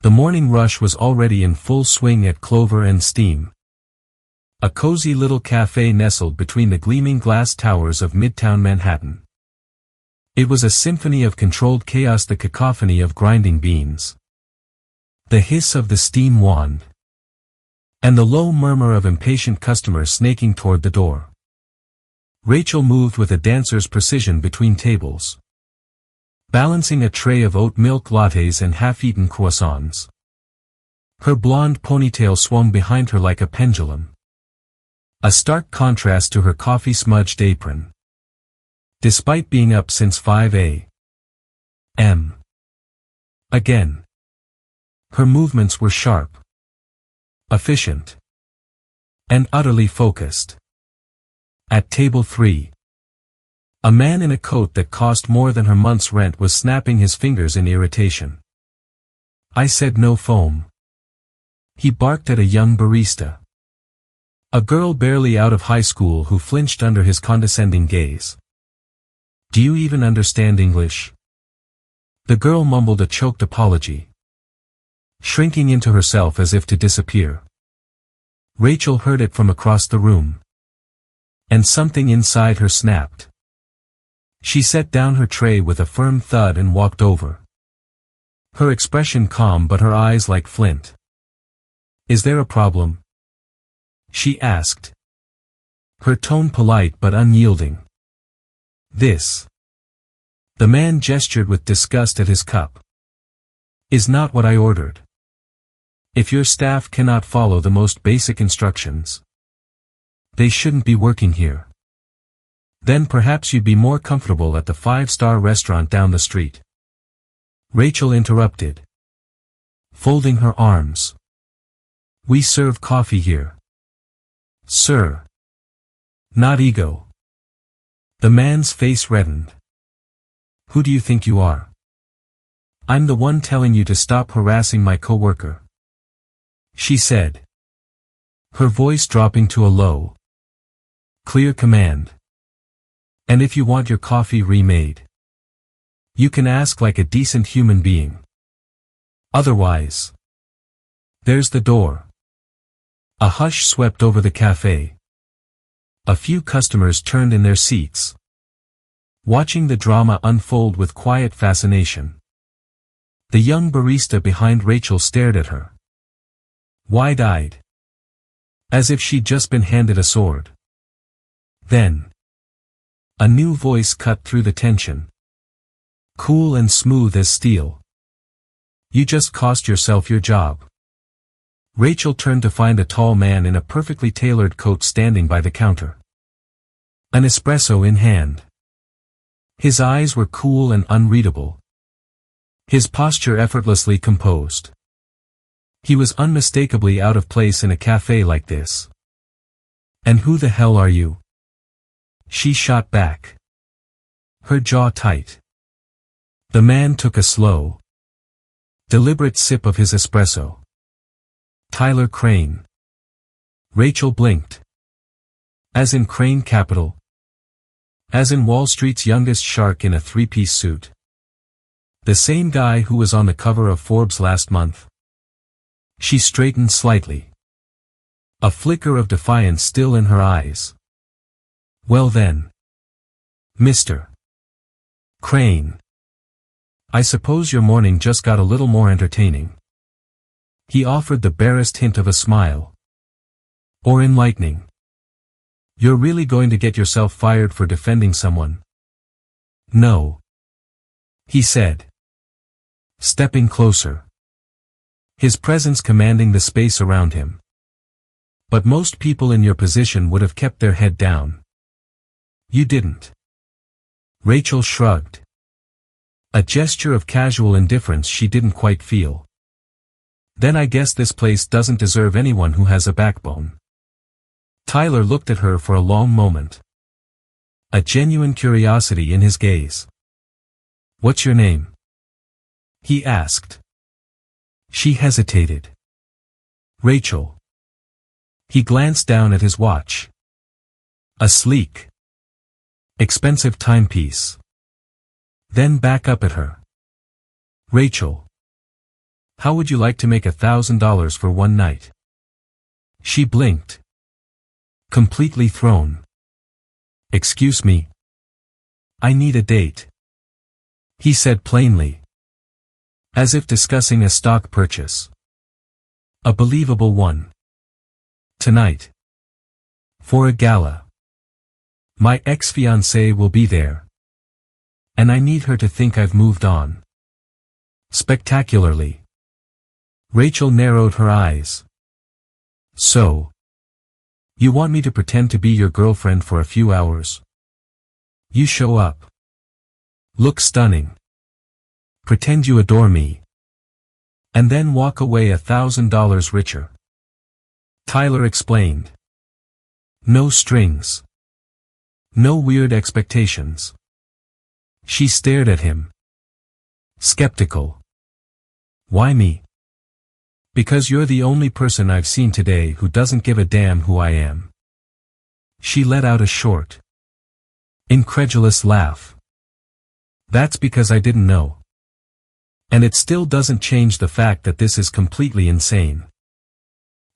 The morning rush was already in full swing at Clover and Steam. A cozy little cafe nestled between the gleaming glass towers of Midtown Manhattan. It was a symphony of controlled chaos, the cacophony of grinding beans, the hiss of the steam wand, and the low murmur of impatient customers snaking toward the door. Rachel moved with a dancer's precision between tables, balancing a tray of oat milk lattes and half-eaten croissants. Her blonde ponytail swung behind her like a pendulum, a stark contrast to her coffee-smudged apron. Despite being up since 5 a.m. again, her movements were sharp, efficient, and utterly focused. At table 3, a man in a coat that cost more than her month's rent was snapping his fingers in irritation. "I said no foam," he barked at a young barista, a girl barely out of high school who flinched under his condescending gaze. "Do you even understand English?" The girl mumbled a choked apology, shrinking into herself as if to disappear. Rachel heard it from across the room, and something inside her snapped. She set down her tray with a firm thud and walked over, her expression calm but her eyes like flint. "Is there a problem?" she asked, her tone polite but unyielding. "This," the man gestured with disgust at his cup, "is not what I ordered. If your staff cannot follow the most basic instructions, they shouldn't be working here. Then perhaps you'd be more comfortable at the 5-star restaurant down the street." Rachel interrupted, folding her arms. "We serve coffee here, sir. Not ego." The man's face reddened. "Who do you think you are?" "I'm the one telling you to stop harassing my coworker," she said, her voice dropping to a low, clear command. "And if you want your coffee remade, you can ask like a decent human being. Otherwise, there's the door." A hush swept over the cafe. A few customers turned in their seats, watching the drama unfold with quiet fascination. The young barista behind Rachel stared at her, wide-eyed, as if she'd just been handed a sword. Then, a new voice cut through the tension, cool and smooth as steel. "You just cost yourself your job." Rachel turned to find a tall man in a perfectly tailored coat standing by the counter, an espresso in hand. His eyes were cool and unreadable, his posture effortlessly composed. He was unmistakably out of place in a cafe like this. "And who the hell are you?" she shot back, her jaw tight. The man took a slow, deliberate sip of his espresso. "Tyler Crane." Rachel blinked. "As in Crane Capital? As in Wall Street's youngest shark in a 3-piece suit? The same guy who was on the cover of Forbes last month?" She straightened slightly, a flicker of defiance still in her eyes. "Well then, Mr. Crane, I suppose your morning just got a little more entertaining." He offered the barest hint of a smile. "Or enlightening. You're really going to get yourself fired for defending someone?" "No," he said, stepping closer, his presence commanding the space around him. "But most people in your position would have kept their head down. You didn't." Rachel shrugged, a gesture of casual indifference she didn't quite feel. "Then I guess this place doesn't deserve anyone who has a backbone." Tyler looked at her for a long moment, a genuine curiosity in his gaze. "What's your name?" he asked. She hesitated. "Rachel." He glanced down at his watch. A sleek, expensive timepiece. Then back up at her. "Rachel. How would you like to make $1,000 for one night? She blinked. Completely thrown. Excuse me. I need a date. He said plainly. As if discussing a stock purchase. A believable one. Tonight. For a gala. My ex-fiancée will be there. And I need her to think I've moved on. Spectacularly. Rachel narrowed her eyes. So. You want me to pretend to be your girlfriend for a few hours? You show up. Look stunning. Pretend you adore me. And then walk away $1,000 richer. Tyler explained. No strings. No weird expectations. She stared at him. Skeptical. Why me? Because you're the only person I've seen today who doesn't give a damn who I am. She let out a short, incredulous laugh. That's because I didn't know. And it still doesn't change the fact that this is completely insane.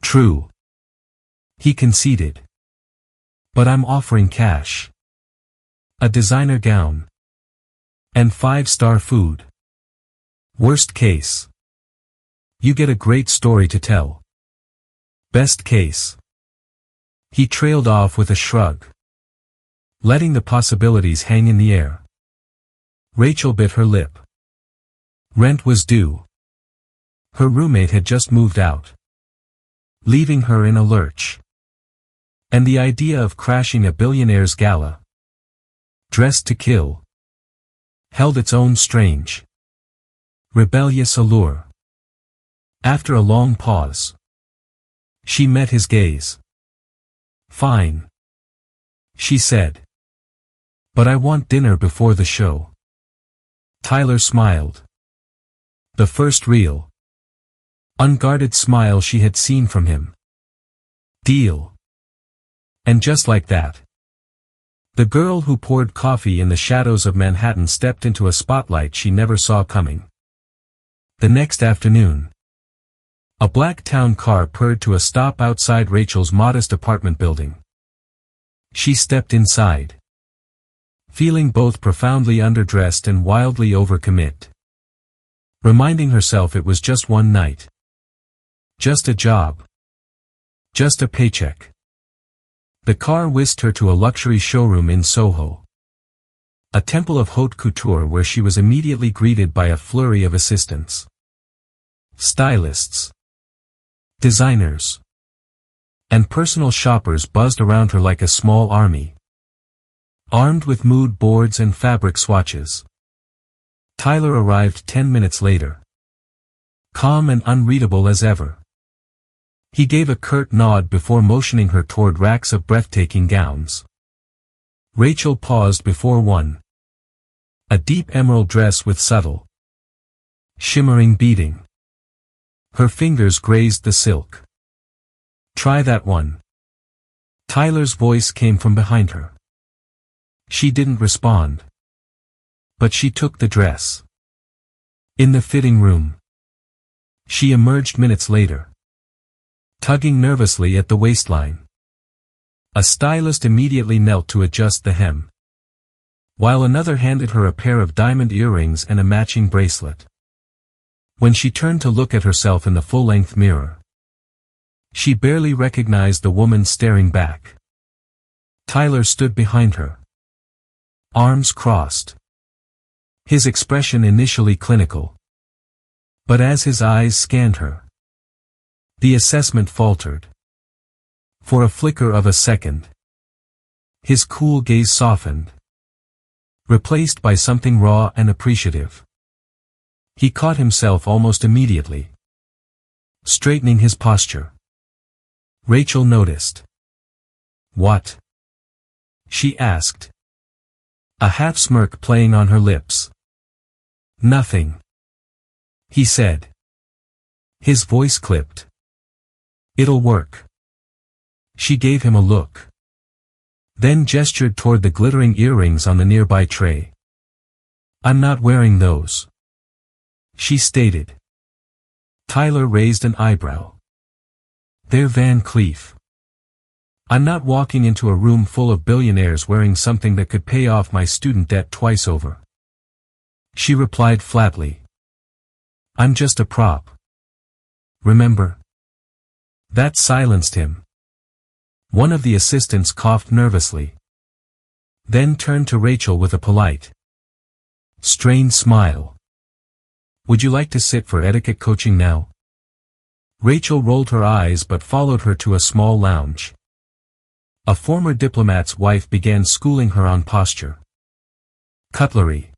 True. He conceded. But I'm offering cash. A designer gown. And 5-star food. Worst case. You get a great story to tell. Best case. He trailed off with a shrug. Letting the possibilities hang in the air. Rachel bit her lip. Rent was due. Her roommate had just moved out. Leaving her in a lurch. And the idea of crashing a billionaire's gala, dressed to kill, held its own strange, rebellious allure. After a long pause, she met his gaze. Fine. She said. But I want dinner before the show. Tyler smiled. The first real, unguarded smile she had seen from him. Deal. And just like that, the girl who poured coffee in the shadows of Manhattan stepped into a spotlight she never saw coming. The next afternoon, a black town car purred to a stop outside Rachel's modest apartment building. She stepped inside, feeling both profoundly underdressed and wildly overcommit. Reminding herself it was just one night. Just a job. Just a paycheck. The car whisked her to a luxury showroom in Soho. A temple of haute couture where she was immediately greeted by a flurry of assistants. Stylists. Designers. And personal shoppers buzzed around her like a small army. Armed with mood boards and fabric swatches. Tyler arrived 10 minutes later. Calm and unreadable as ever. He gave a curt nod before motioning her toward racks of breathtaking gowns. Rachel paused before one. A deep emerald dress with subtle, shimmering beading. Her fingers grazed the silk. Try that one. Tyler's voice came from behind her. She didn't respond. But she took the dress. In the fitting room. She emerged minutes later. Tugging nervously at the waistline. A stylist immediately knelt to adjust the hem. While another handed her a pair of diamond earrings and a matching bracelet. When she turned to look at herself in the full-length mirror, she barely recognized the woman staring back. Tyler stood behind her. Arms crossed. His expression initially clinical. But as his eyes scanned her, the assessment faltered. For a flicker of a second, his cool gaze softened, replaced by something raw and appreciative. He caught himself almost immediately, straightening his posture. Rachel noticed. What? She asked. A half-smirk playing on her lips. Nothing. He said. His voice clipped. It'll work. She gave him a look. Then gestured toward the glittering earrings on the nearby tray. I'm not wearing those. She stated. Tyler raised an eyebrow. They're Van Cleef. I'm not walking into a room full of billionaires wearing something that could pay off my student debt twice over. She replied flatly. I'm just a prop. Remember? That silenced him. One of the assistants coughed nervously. Then turned to Rachel with a polite, strained smile. Would you like to sit for etiquette coaching now? Rachel rolled her eyes but followed her to a small lounge. A former diplomat's wife began schooling her on posture, cutlery,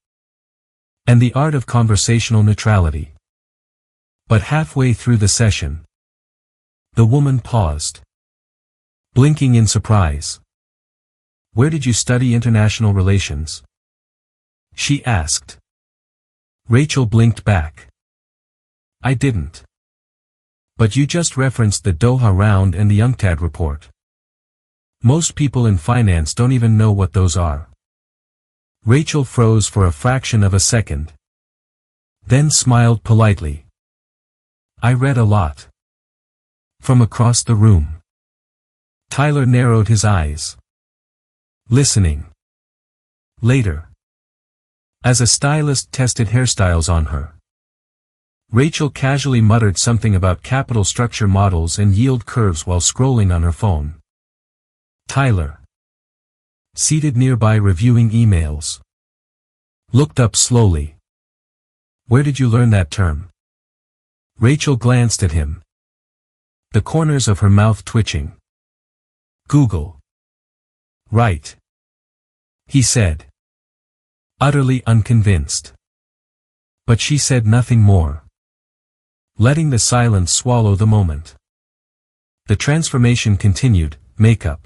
and the art of conversational neutrality. But halfway through the session, the woman paused, blinking in surprise. Where did you study international relations? She asked. Rachel blinked back. I didn't. But you just referenced the Doha Round and the UNCTAD report. Most people in finance don't even know what those are. Rachel froze for a fraction of a second. Then smiled politely. I read a lot. From across the room. Tyler narrowed his eyes. Listening. Later. As a stylist tested hairstyles on her. Rachel casually muttered something about capital structure models and yield curves while scrolling on her phone. Tyler, seated nearby reviewing emails, looked up slowly. Where did you learn that term? Rachel glanced at him, the corners of her mouth twitching. Google. Right. He said, utterly unconvinced. But she said nothing more, letting the silence swallow the moment. The transformation continued: makeup,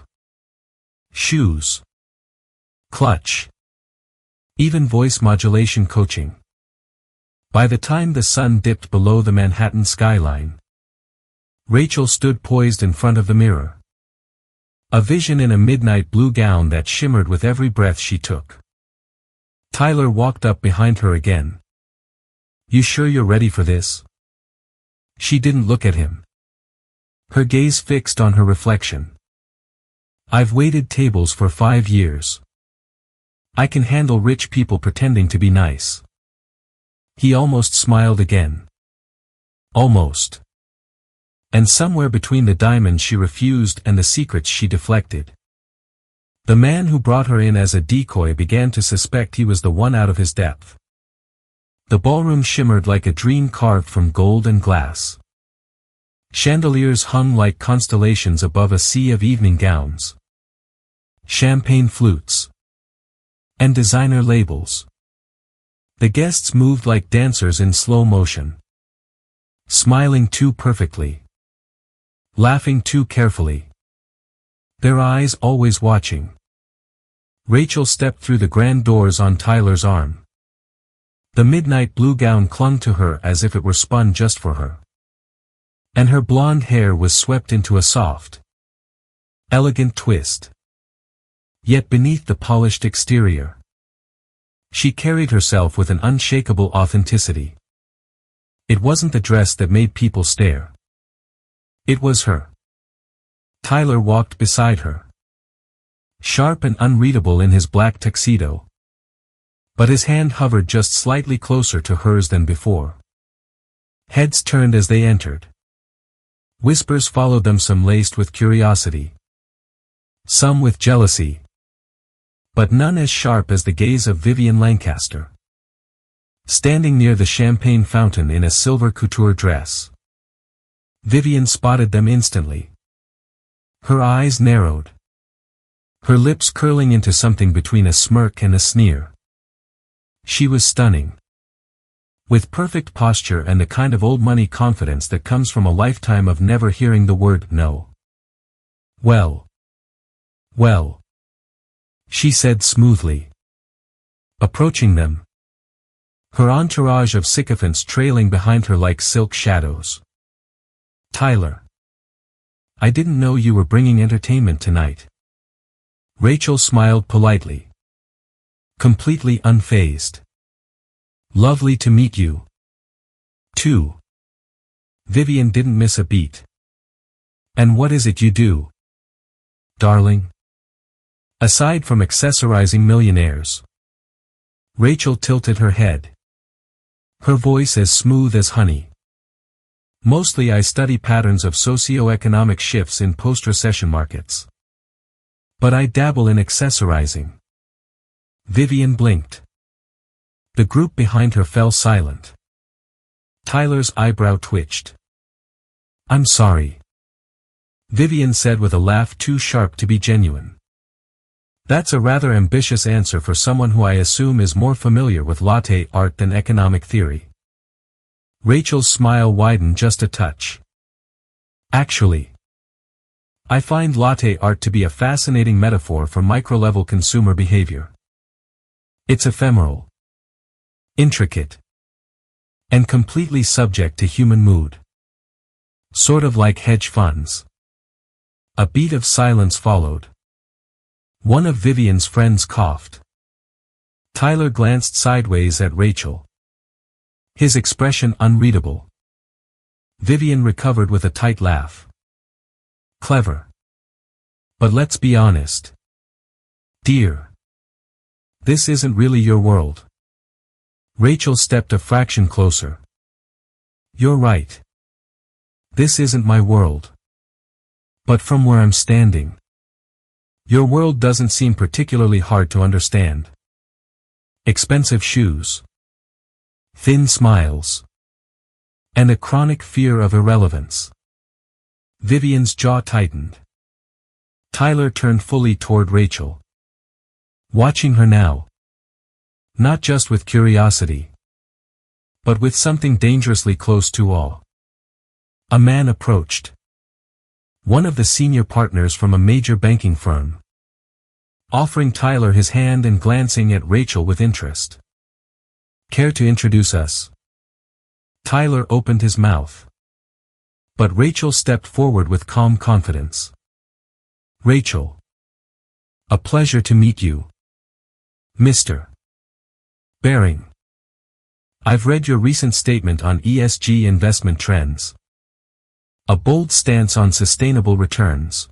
shoes, clutch, even voice modulation coaching. By the time the sun dipped below the Manhattan skyline, Rachel stood poised in front of the mirror. A vision in a midnight blue gown that shimmered with every breath she took. Tyler walked up behind her again. You sure you're ready for this? She didn't look at him. Her gaze fixed on her reflection. I've waited tables for 5 years. I can handle rich people pretending to be nice. He almost smiled again. Almost. And somewhere between the diamonds she refused and the secrets she deflected. The man who brought her in as a decoy began to suspect he was the one out of his depth. The ballroom shimmered like a dream carved from gold and glass. Chandeliers hung like constellations above a sea of evening gowns, champagne flutes, and designer labels. The guests moved like dancers in slow motion, smiling too perfectly, laughing too carefully, their eyes always watching. Rachel stepped through the grand doors on Tyler's arm. The midnight blue gown clung to her as if it were spun just for her. And her blonde hair was swept into a soft, elegant twist. Yet beneath the polished exterior, she carried herself with an unshakable authenticity. It wasn't the dress that made people stare. It was her. Tyler walked beside her, sharp and unreadable in his black tuxedo. But his hand hovered just slightly closer to hers than before. Heads turned as they entered. Whispers followed them, some laced with curiosity, some with jealousy, but none as sharp as the gaze of Vivian Lancaster, standing near the champagne fountain in a silver couture dress. Vivian spotted them instantly. Her eyes narrowed, her lips curling into something between a smirk and a sneer. She was stunning, with perfect posture and the kind of old-money confidence that comes from a lifetime of never hearing the word no. Well, she said smoothly, approaching them, her entourage of sycophants trailing behind her like silk shadows. Tyler, I didn't know you were bringing entertainment tonight. Rachel smiled politely, completely unfazed. Lovely to meet you, too. Vivian didn't miss a beat. And what is it you do, darling? Aside from accessorizing millionaires. Rachel tilted her head. Her voice as smooth as honey. Mostly I study patterns of socio-economic shifts in post-recession markets. But I dabble in accessorizing. Vivian blinked. The group behind her fell silent. Tyler's eyebrow twitched. I'm sorry, Vivian said with a laugh too sharp to be genuine. That's a rather ambitious answer for someone who I assume is more familiar with latte art than economic theory. Rachel's smile widened just a touch. Actually, I find latte art to be a fascinating metaphor for micro-level consumer behavior. It's ephemeral, intricate, and completely subject to human mood. Sort of like hedge funds. A beat of silence followed. One of Vivian's friends coughed. Tyler glanced sideways at Rachel. His expression unreadable. Vivian recovered with a tight laugh. Clever. But let's be honest, dear. This isn't really your world. Rachel stepped a fraction closer. You're right. This isn't my world. But from where I'm standing, your world doesn't seem particularly hard to understand. Expensive shoes, thin smiles, and a chronic fear of irrelevance. Vivian's jaw tightened. Tyler turned fully toward Rachel. Watching her now. Not just with curiosity, but with something dangerously close to awe. A man approached. One of the senior partners from a major banking firm. Offering Tyler his hand and glancing at Rachel with interest. Care to introduce us? Tyler opened his mouth. But Rachel stepped forward with calm confidence. Rachel. A pleasure to meet you. Mr. Baring. I've read your recent statement on ESG investment trends. A bold stance on sustainable returns.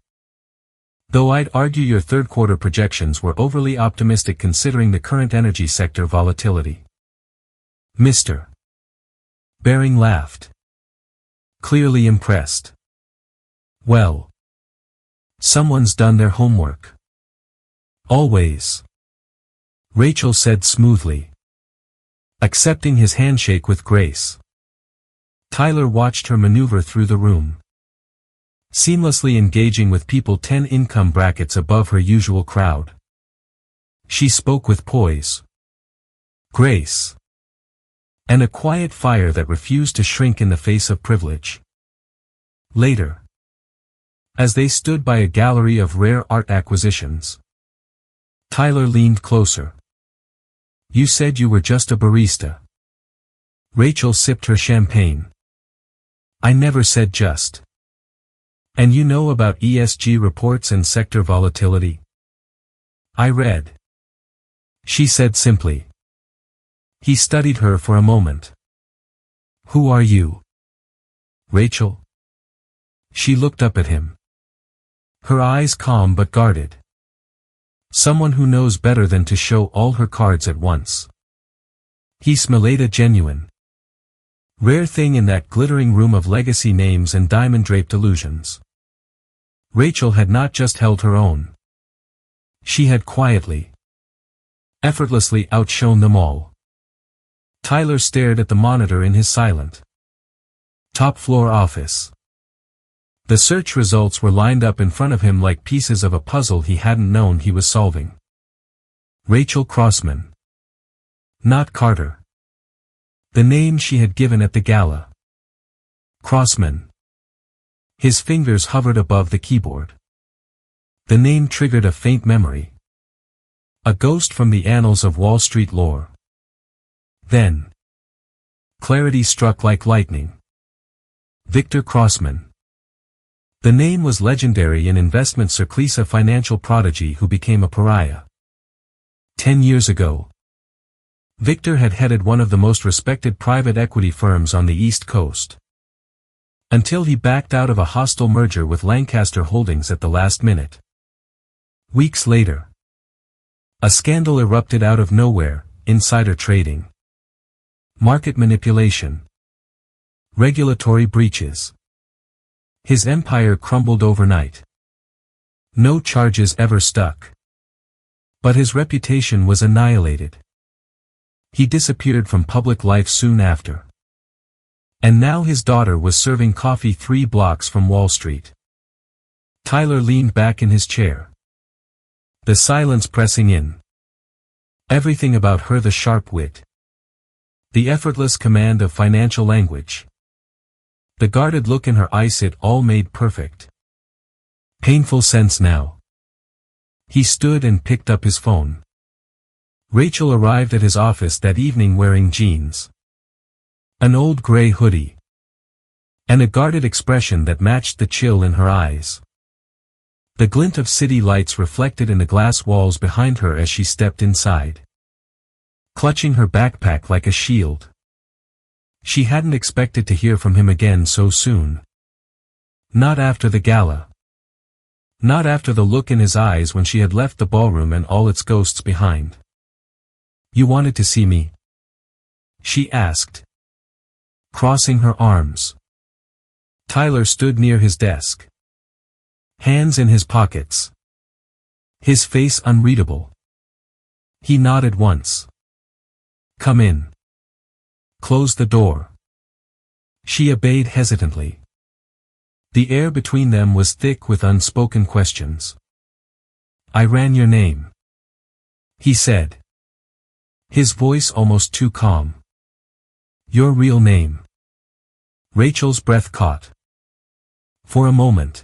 Though I'd argue your third-quarter projections were overly optimistic considering the current energy sector volatility. Mr. Baring laughed. Clearly impressed. Well, someone's done their homework. Always. Rachel said smoothly. Accepting his handshake with grace. Tyler watched her maneuver through the room. Seamlessly engaging with people 10 income brackets above her usual crowd. She spoke with poise, grace, and a quiet fire that refused to shrink in the face of privilege. Later, as they stood by a gallery of rare art acquisitions, Tyler leaned closer. You said you were just a barista. Rachel sipped her champagne. I never said just. And you know about ESG reports and sector volatility? I read. She said simply. He studied her for a moment. Who are you? Rachel? She looked up at him. Her eyes calm but guarded. Someone who knows better than to show all her cards at once. He smelled a genuine. Rare thing in that glittering room of legacy names and diamond-draped illusions. Rachel had not just held her own. She had quietly, effortlessly outshone them all. Tyler stared at the monitor in his silent, top-floor office. The search results were lined up in front of him like pieces of a puzzle he hadn't known he was solving. Rachel Crossman. Not Carter. The name she had given at the gala. Crossman. His fingers hovered above the keyboard. The name triggered a faint memory. A ghost from the annals of Wall Street lore. Then, clarity struck like lightning. Victor Crossman. The name was legendary in investment circle, a financial prodigy who became a pariah. 10 years ago, Victor had headed one of the most respected private equity firms on the East Coast. Until he backed out of a hostile merger with Lancaster Holdings at the last minute. Weeks later, a scandal erupted out of nowhere: insider trading, market manipulation, regulatory breaches. His empire crumbled overnight. No charges ever stuck. But his reputation was annihilated. He disappeared from public life soon after. And now his daughter was serving coffee 3 blocks from Wall Street. Tyler leaned back in his chair. The silence pressing in. Everything about her: the sharp wit, the effortless command of financial language, the guarded look in her eyes, it all made perfect. Painful sense now. He stood and picked up his phone. Rachel arrived at his office that evening wearing jeans, an old gray hoodie, and a guarded expression that matched the chill in her eyes. The glint of city lights reflected in the glass walls behind her as she stepped inside, clutching her backpack like a shield. She hadn't expected to hear from him again so soon. Not after the gala. Not after the look in his eyes when she had left the ballroom and all its ghosts behind. "You wanted to see me?" she asked, crossing her arms. Tyler stood near his desk, hands in his pockets, his face unreadable. He nodded once. "Come in." "Close the door." She obeyed hesitantly. The air between them was thick with unspoken questions. "I ran your name," he said, his voice almost too calm. "Your real name." Rachel's breath caught. For a moment,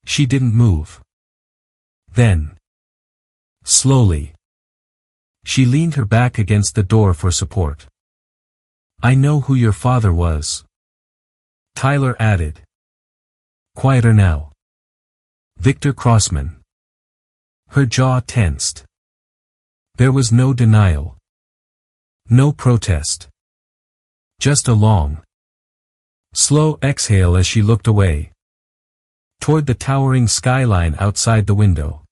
she didn't move. Then, slowly, she leaned her back against the door for support. "I know who your father was," Tyler added. Quieter now. "Victor Crossman." Her jaw tensed. There was no denial. No protest. Just a long, slow exhale as she looked away, toward the towering skyline outside the window.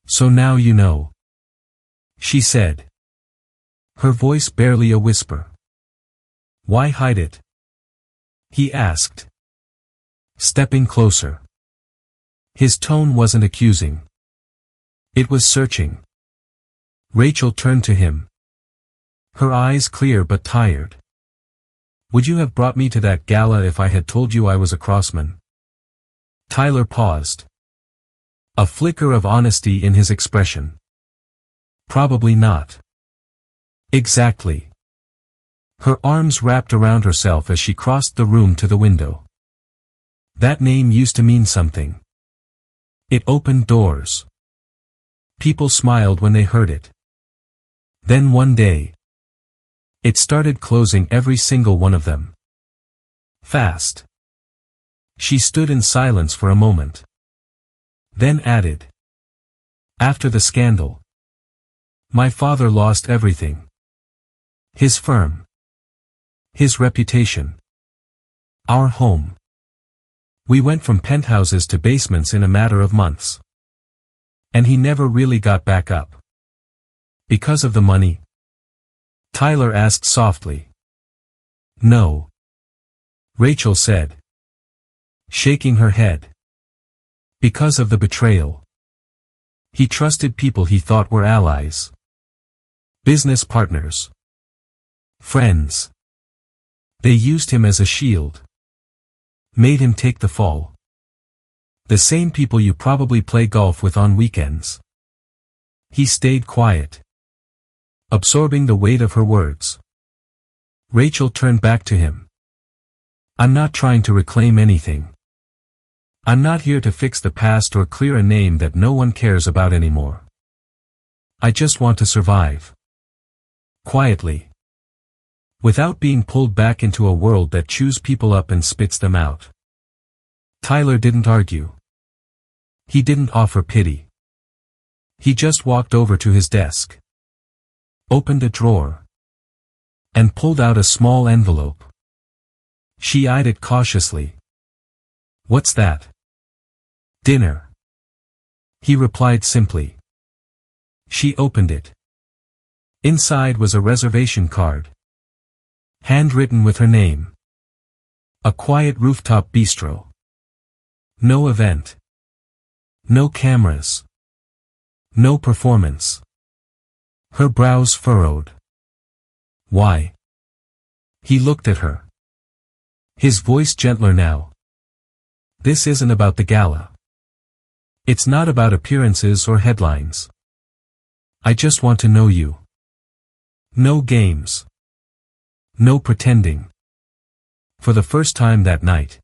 "So now you know," she said, her voice barely a whisper. "Why hide it?" he asked, stepping closer. His tone wasn't accusing. It was searching. Rachel turned to him, her eyes clear but tired. "Would you have brought me to that gala if I had told you I was a Crossman?" Tyler paused, a flicker of honesty in his expression. "Probably not." "Exactly." Her arms wrapped around herself as she crossed the room to the window. That name used to mean something. It opened doors. People smiled when they heard it. Then one day, it started closing, every single one of them. Fast. She stood in silence for a moment. Then added, "After the scandal, my father lost everything. His firm. His reputation. Our home. We went from penthouses to basements in a matter of months. And he never really got back up." "Because of the money?" Tyler asked softly. "No," Rachel said, shaking her head. "Because of the betrayal. He trusted people he thought were allies. Business partners. Friends. They used him as a shield. Made him take the fall. The same people you probably play golf with on weekends." He stayed quiet, absorbing the weight of her words. Rachel turned back to him. "I'm not trying to reclaim anything. I'm not here to fix the past or clear a name that no one cares about anymore. I just want to survive. Quietly. Without being pulled back into a world that chews people up and spits them out." Tyler didn't argue. He didn't offer pity. He just walked over to his desk, opened a drawer, and pulled out a small envelope. She eyed it cautiously. "What's that?" "Dinner," he replied simply. She opened it. Inside was a reservation card. Handwritten with her name. A quiet rooftop bistro. No event. No cameras. No performance. Her brows furrowed. "Why?" He looked at her. His voice gentler now. "This isn't about the gala. It's not about appearances or headlines. I just want to know you. No games. No pretending." For the first time that night,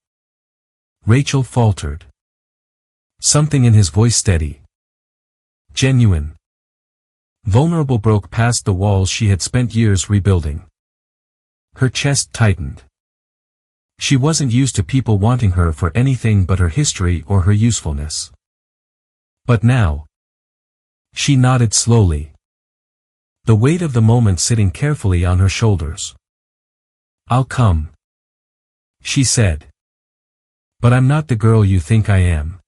Rachel faltered. Something in his voice steady. Genuine. Vulnerable broke past the walls she had spent years rebuilding. Her chest tightened. She wasn't used to people wanting her for anything but her history or her usefulness. But now, she nodded slowly. The weight of the moment sitting carefully on her shoulders. "I'll come," she said. "But I'm not the girl you think I am."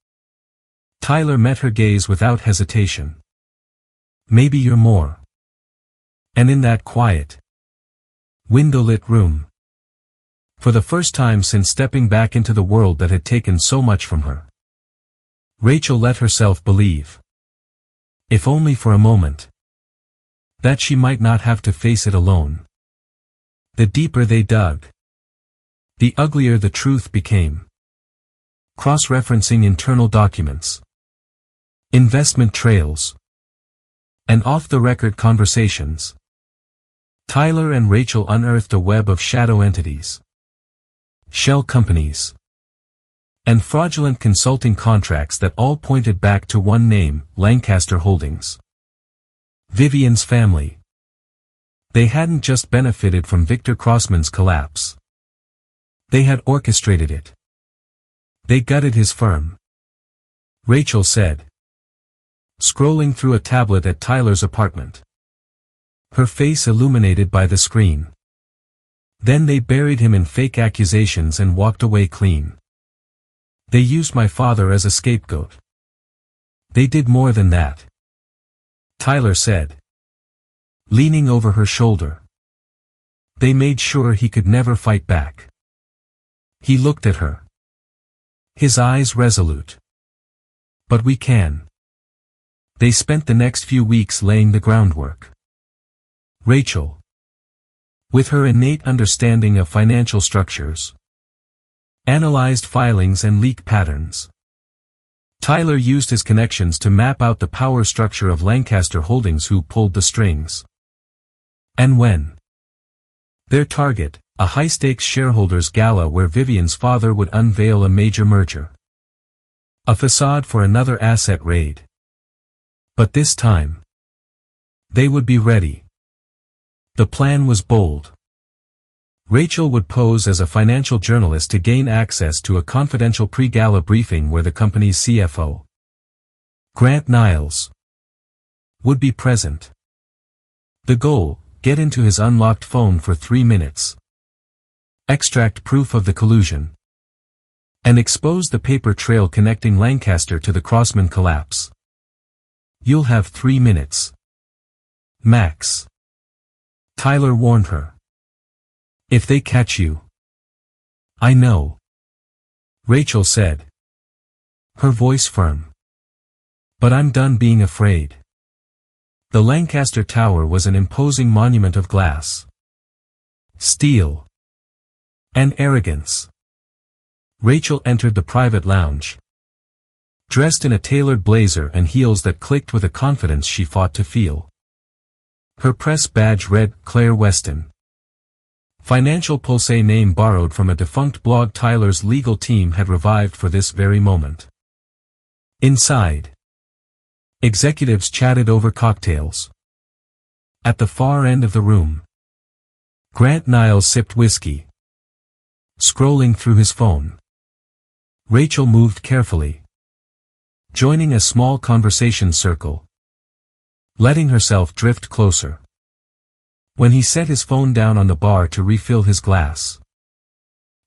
Tyler met her gaze without hesitation. "Maybe you're more." And in that quiet, window-lit room, for the first time since stepping back into the world that had taken so much from her, Rachel let herself believe, if only for a moment, that she might not have to face it alone. The deeper they dug, the uglier the truth became. Cross-referencing internal documents, investment trails, and off-the-record conversations, Tyler and Rachel unearthed a web of shadow entities, shell companies, and fraudulent consulting contracts that all pointed back to one name, Lancaster Holdings. Vivian's family. They hadn't just benefited from Victor Crossman's collapse. They had orchestrated it. They gutted his firm. Rachel said, scrolling through a tablet at Tyler's apartment, her face illuminated by the screen. Then they buried him in fake accusations and walked away clean. They used my father as a scapegoat. They did more than that, Tyler said, leaning over her shoulder. They made sure he could never fight back. He looked at her, his eyes resolute. But we can. They spent the next few weeks laying the groundwork. Rachel, with her innate understanding of financial structures, analyzed filings and leak patterns. Tyler used his connections to map out the power structure of Lancaster Holdings, who pulled the strings. And when their target, a high-stakes shareholders gala where Vivian's father would unveil a major merger. A facade for another asset raid. But this time, they would be ready. The plan was bold. Rachel would pose as a financial journalist to gain access to a confidential pre-gala briefing where the company's CFO, Grant Niles, would be present. The goal, get into his unlocked phone for 3 minutes. Extract proof of the collusion. And expose the paper trail connecting Lancaster to the Crossman collapse. You'll have 3 minutes. Max. Tyler warned her. If they catch you. I know. Rachel said, her voice firm. But I'm done being afraid. The Lancaster Tower was an imposing monument of glass, steel, and arrogance. Rachel entered the private lounge, dressed in a tailored blazer and heels that clicked with a confidence she fought to feel. Her press badge read, Claire Weston. Financial Pulse, name borrowed from a defunct blog Tyler's legal team had revived for this very moment. Inside, executives chatted over cocktails. At the far end of the room, Grant Niles sipped whiskey, scrolling through his phone. Rachel moved carefully, joining a small conversation circle, letting herself drift closer. When he set his phone down on the bar to refill his glass,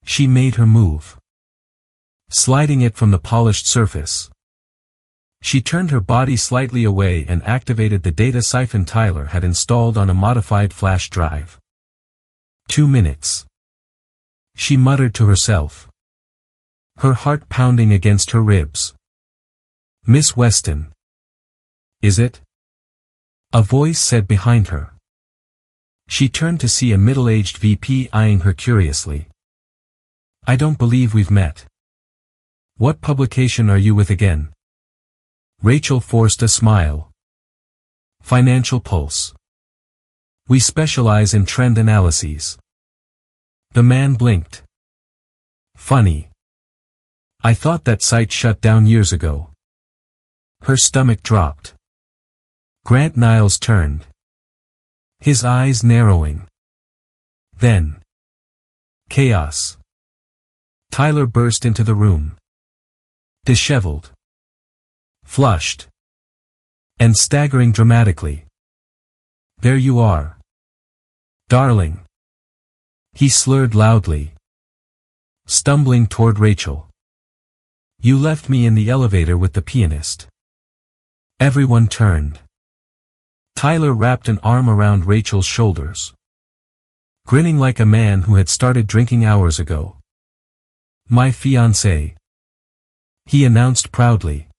She made her move, sliding it from the polished surface. She turned her body slightly away and activated the data siphon Tyler had installed on a modified flash drive. 2 minutes. She muttered to herself, her heart pounding against her ribs. Miss Weston. Is it? A voice said behind her. She turned to see a middle-aged VP eyeing her curiously. I don't believe we've met. What publication are you with again? Rachel forced a smile. Financial Pulse. We specialize in trend analyses. The man blinked. Funny. I thought that site shut down years ago. Her stomach dropped. Grant Niles turned, his eyes narrowing. Then, chaos. Tyler burst into the room. Disheveled, flushed, and staggering dramatically. There you are. Darling. He slurred loudly, stumbling toward Rachel. You left me in the elevator with the pianist. Everyone turned. Tyler wrapped an arm around Rachel's shoulders, grinning like a man who had started drinking hours ago. My fiancée, he announced proudly,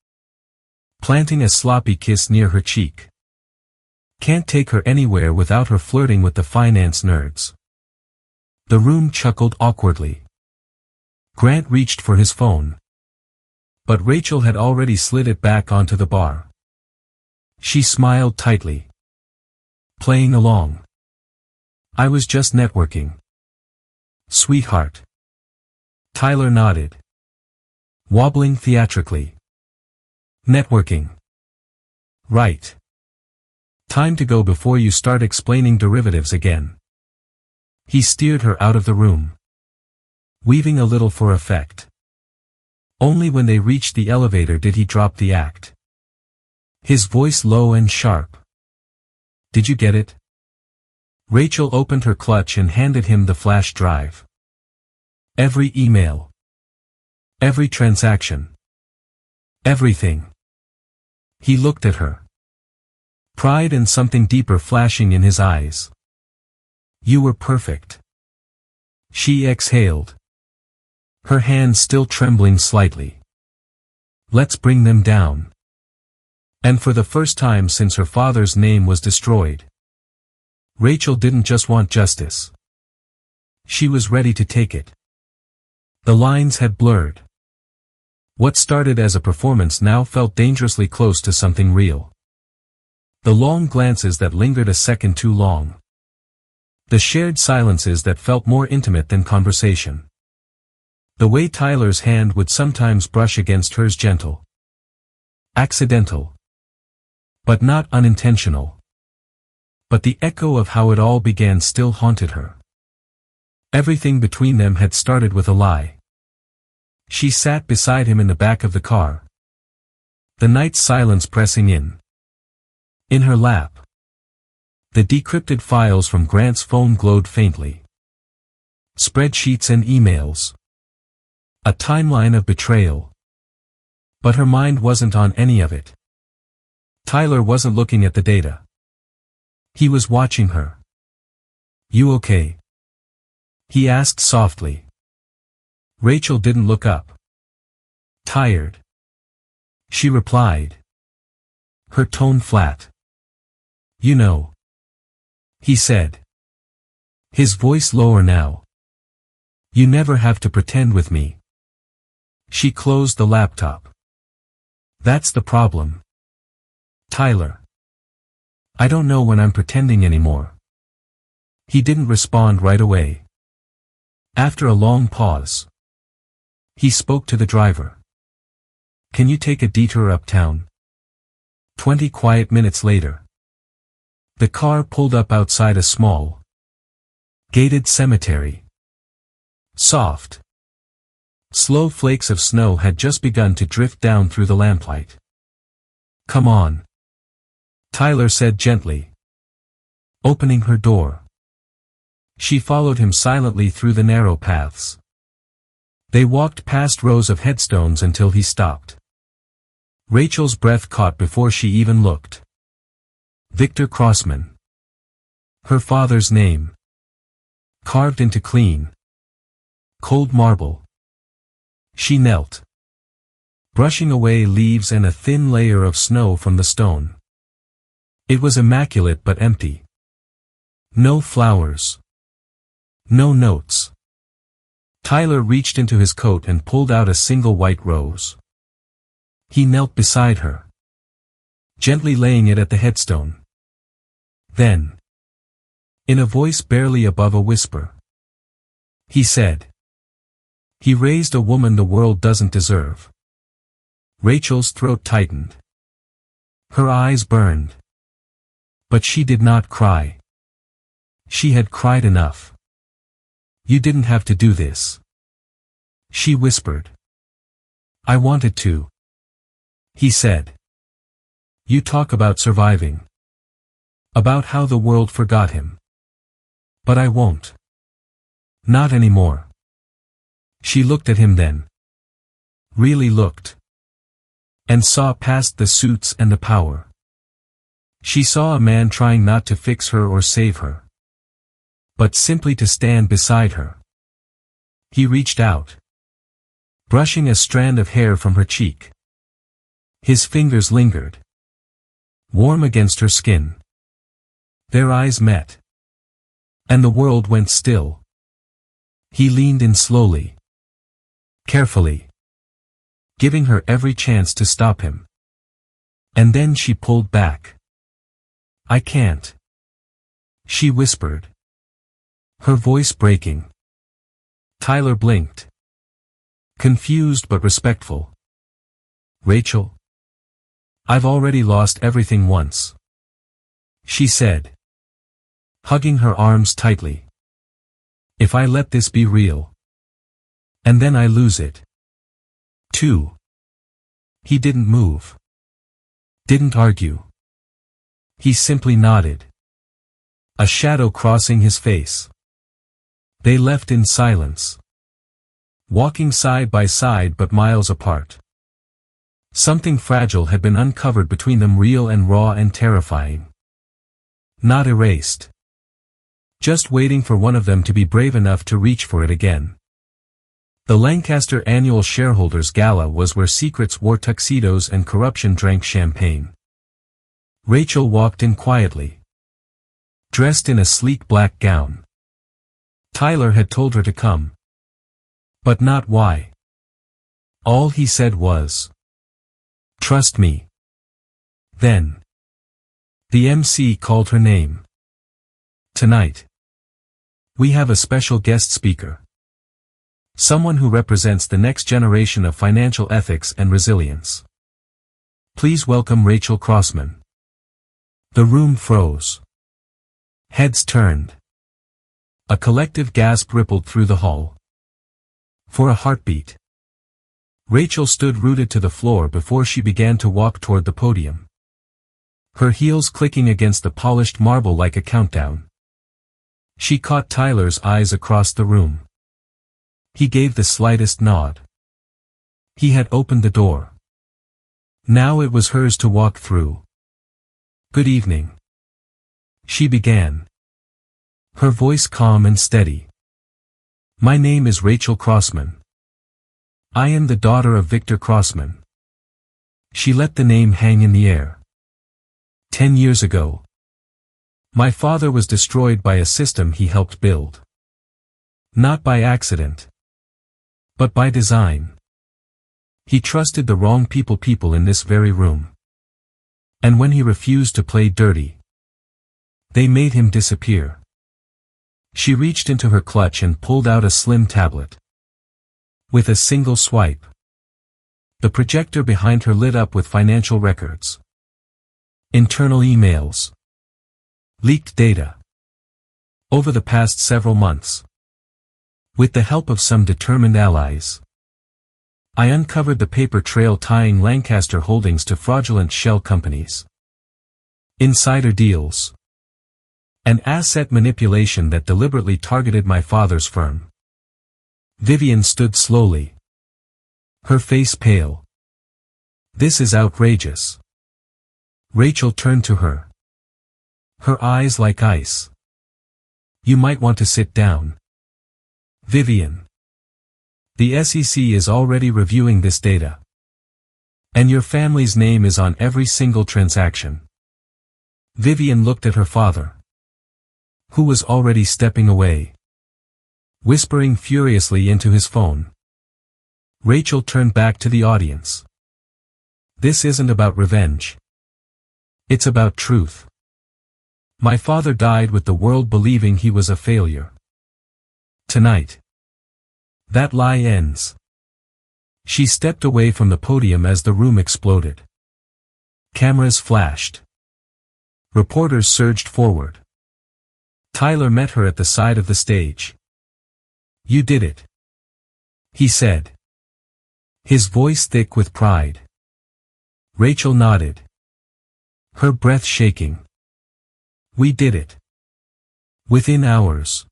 planting a sloppy kiss near her cheek. Can't take her anywhere without her flirting with the finance nerds. The room chuckled awkwardly. Grant reached for his phone, but Rachel had already slid it back onto the bar. She smiled tightly. Playing along. I was just networking. Sweetheart. Tyler nodded, wobbling theatrically. Networking. Right. Time to go before you start explaining derivatives again. He steered her out of the room, weaving a little for effect. Only when they reached the elevator did he drop the act. His voice low and sharp. Did you get it? Rachel opened her clutch and handed him the flash drive. Every email. Every transaction. Everything. He looked at her. Pride and something deeper flashing in his eyes. You were perfect. She exhaled, her hands still trembling slightly. Let's bring them down. And for the first time since her father's name was destroyed, Rachel didn't just want justice. She was ready to take it. The lines had blurred. What started as a performance now felt dangerously close to something real. The long glances that lingered a second too long. The shared silences that felt more intimate than conversation. The way Tyler's hand would sometimes brush against hers, gentle. Accidental. But not unintentional. But the echo of how it all began still haunted her. Everything between them had started with a lie. She sat beside him in the back of the car, the night silence pressing in. In her lap, the decrypted files from Grant's phone glowed faintly. Spreadsheets and emails. A timeline of betrayal. But her mind wasn't on any of it. Tyler wasn't looking at the data. He was watching her. You okay? He asked softly. Rachel didn't look up. Tired. She replied, her tone flat. You know. He said, his voice lower now. You never have to pretend with me. She closed the laptop. That's the problem, Tyler. I don't know when I'm pretending anymore. He didn't respond right away. After a long pause, he spoke to the driver. Can you take a detour uptown? 20 quiet minutes later, the car pulled up outside a small, gated cemetery. Soft, slow flakes of snow had just begun to drift down through the lamplight. Come on, Tyler said gently, opening her door. She followed him silently through the narrow paths. They walked past rows of headstones until he stopped. Rachel's breath caught before she even looked. Victor Crossman. Her father's name. Carved into clean, cold marble. She knelt, brushing away leaves and a thin layer of snow from the stone. It was immaculate but empty. No flowers. No notes. Tyler reached into his coat and pulled out a single white rose. He knelt beside her, gently laying it at the headstone. Then, in a voice barely above a whisper, he said, "He raised a woman the world doesn't deserve." Rachel's throat tightened. Her eyes burned. But she did not cry. She had cried enough. "You didn't have to do this," she whispered. "I wanted to," he said. "You talk about surviving. About how the world forgot him. But I won't. Not anymore." She looked at him then. Really looked. And saw past the suits and the power. She saw a man trying not to fix her or save her, but simply to stand beside her. He reached out, brushing a strand of hair from her cheek. His fingers lingered, warm against her skin. Their eyes met. And the world went still. He leaned in slowly, carefully, giving her every chance to stop him. And then she pulled back. "I can't," she whispered, her voice breaking. Tyler blinked. Confused but respectful. "Rachel, I've already lost everything once," she said, hugging her arms tightly. "If I let this be real, and then I lose it, too." He didn't move. Didn't argue. He simply nodded, a shadow crossing his face. They left in silence, walking side by side but miles apart. Something fragile had been uncovered between them, real and raw and terrifying. Not erased. Just waiting for one of them to be brave enough to reach for it again. The Lancaster Annual Shareholders Gala was where secrets wore tuxedos and corruption drank champagne. Rachel walked in quietly, dressed in a sleek black gown. Tyler had told her to come. But not why. All he said was, "Trust me." Then, the MC called her name. "Tonight, we have a special guest speaker. Someone who represents the next generation of financial ethics and resilience. Please welcome Rachel Crossman." The room froze. Heads turned. A collective gasp rippled through the hall. For a heartbeat. Rachel stood rooted to the floor before she began to walk toward the podium. Her heels clicking against the polished marble like a countdown. She caught Tyler's eyes across the room. He gave the slightest nod. He had opened the door. Now it was hers to walk through. "Good evening," she began, her voice calm and steady. "My name is Rachel Crossman. I am the daughter of Victor Crossman." She let the name hang in the air. 10 years ago, my father was destroyed by a system he helped build. Not by accident, but by design. He trusted the wrong people in this very room. And when he refused to play dirty, they made him disappear. She reached into her clutch and pulled out a slim tablet. With a single swipe, the projector behind her lit up with financial records. Internal emails. Leaked data. Over the past several months. With the help of some determined allies, I uncovered the paper trail tying Lancaster Holdings to fraudulent shell companies. Insider deals. And asset manipulation that deliberately targeted my father's firm. Vivian stood slowly. Her face pale. This is outrageous. Rachel turned to her. Her eyes like ice. You might want to sit down. Vivian. The SEC is already reviewing this data. And your family's name is on every single transaction. Vivian looked at her father, who was already stepping away, whispering furiously into his phone. Rachel turned back to the audience. This isn't about revenge. It's about truth. My father died with the world believing he was a failure. Tonight, that lie ends. She stepped away from the podium as the room exploded. Cameras flashed. Reporters surged forward. Tyler met her at the side of the stage. You did it, he said, his voice thick with pride. Rachel nodded, her breath shaking. We did it. Within hours.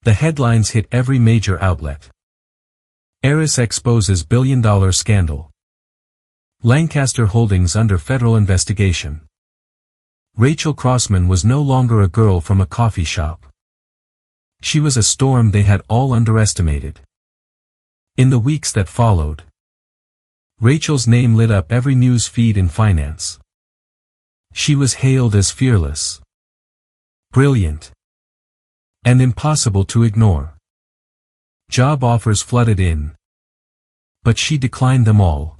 The headlines hit every major outlet. Heiress exposes billion-dollar scandal. Lancaster Holdings under federal investigation. Rachel Crossman was no longer a girl from a coffee shop. She was a storm they had all underestimated. In the weeks that followed, Rachel's name lit up every news feed in finance. She was hailed as fearless, brilliant, and impossible to ignore. Job offers flooded in. But she declined them all.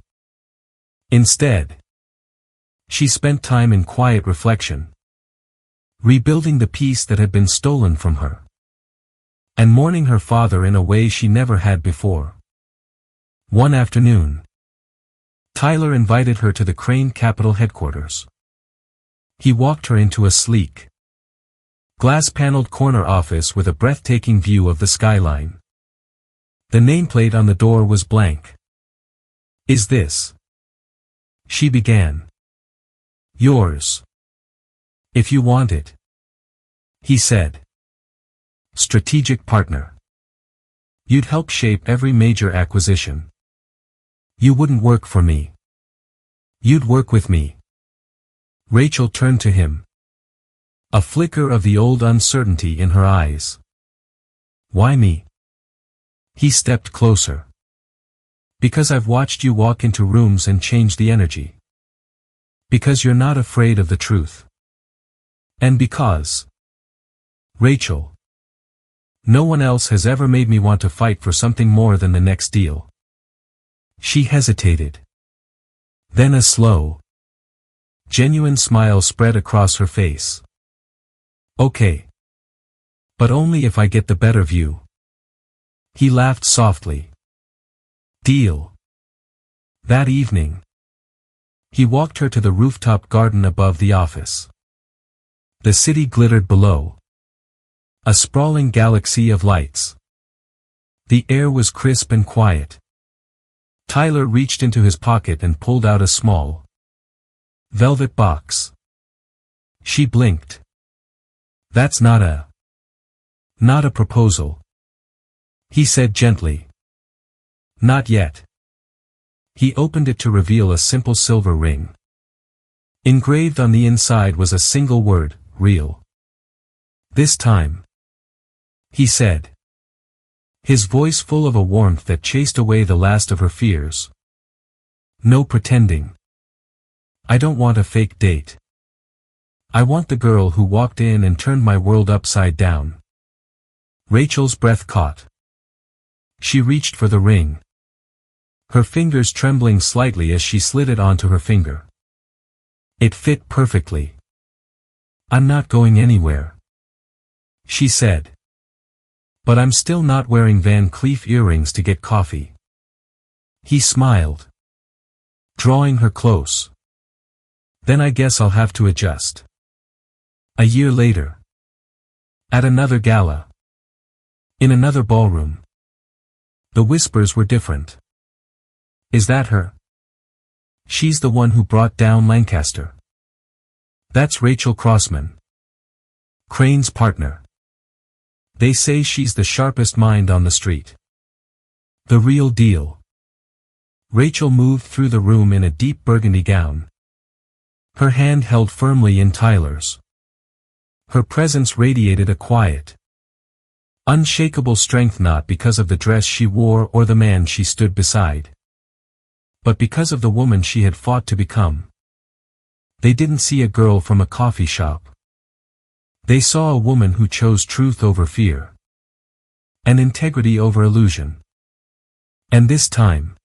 Instead, she spent time in quiet reflection, rebuilding the peace that had been stolen from her, and mourning her father in a way she never had before. One afternoon, Tyler invited her to the Crane Capital headquarters. He walked her into a sleek, glass-paneled corner office with a breathtaking view of the skyline. The nameplate on the door was blank. Is this? She began. Yours. If you want it. He said. Strategic partner. You'd help shape every major acquisition. You wouldn't work for me. You'd work with me. Rachel turned to him. A flicker of the old uncertainty in her eyes. Why me? He stepped closer. Because I've watched you walk into rooms and change the energy. Because you're not afraid of the truth. And because, Rachel, no one else has ever made me want to fight for something more than the next deal. She hesitated. Then a slow, genuine smile spread across her face. Okay. But only if I get the better view. He laughed softly. Deal. That evening, he walked her to the rooftop garden above the office. The city glittered below. A sprawling galaxy of lights. The air was crisp and quiet. Tyler reached into his pocket and pulled out a small, velvet box. She blinked. That's not a proposal. He said gently. Not yet. He opened it to reveal a simple silver ring. Engraved on the inside was a single word, real. This time, he said, his voice full of a warmth that chased away the last of her fears. No pretending. I don't want a fake date. I want the girl who walked in and turned my world upside down. Rachel's breath caught. She reached for the ring, her fingers trembling slightly as she slid it onto her finger. It fit perfectly. I'm not going anywhere, she said. But I'm still not wearing Van Cleef earrings to get coffee. He smiled, drawing her close. Then I guess I'll have to adjust. A year later, at another gala, in another ballroom, the whispers were different. Is that her? She's the one who brought down Lancaster. That's Rachel Crossman, Crane's partner. They say she's the sharpest mind on the street. The real deal. Rachel moved through the room in a deep burgundy gown. Her hand held firmly in Tyler's. Her presence radiated a quiet, unshakable strength, not because of the dress she wore or the man she stood beside, but because of the woman she had fought to become. They didn't see a girl from a coffee shop. They saw a woman who chose truth over fear, and integrity over illusion. And this time,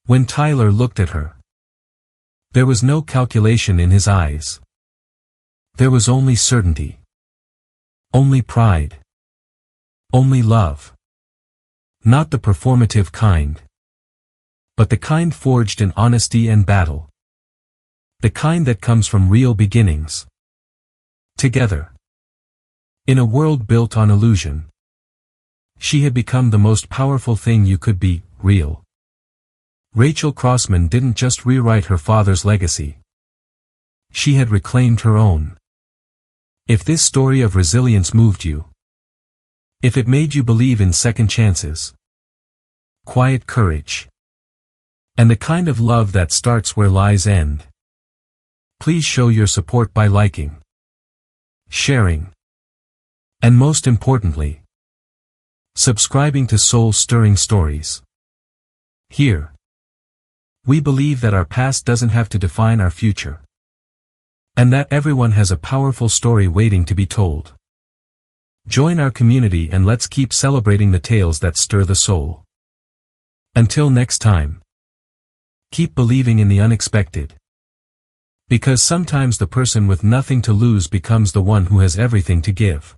when Tyler looked at her, there was no calculation in his eyes. There was only certainty. Only pride. Only love. Not the performative kind, but the kind forged in honesty and battle. The kind that comes from real beginnings. Together. In a world built on illusion. She had become the most powerful thing you could be, real. Rachel Crossman didn't just rewrite her father's legacy. She had reclaimed her own. If this story of resilience moved you, if it made you believe in second chances, quiet courage, and the kind of love that starts where lies end, please show your support by liking, sharing, and most importantly, subscribing to Soul-Stirring Stories. Here, we believe that our past doesn't have to define our future, and that everyone has a powerful story waiting to be told. Join our community and let's keep celebrating the tales that stir the soul. Until next time, keep believing in the unexpected. Because sometimes the person with nothing to lose becomes the one who has everything to give.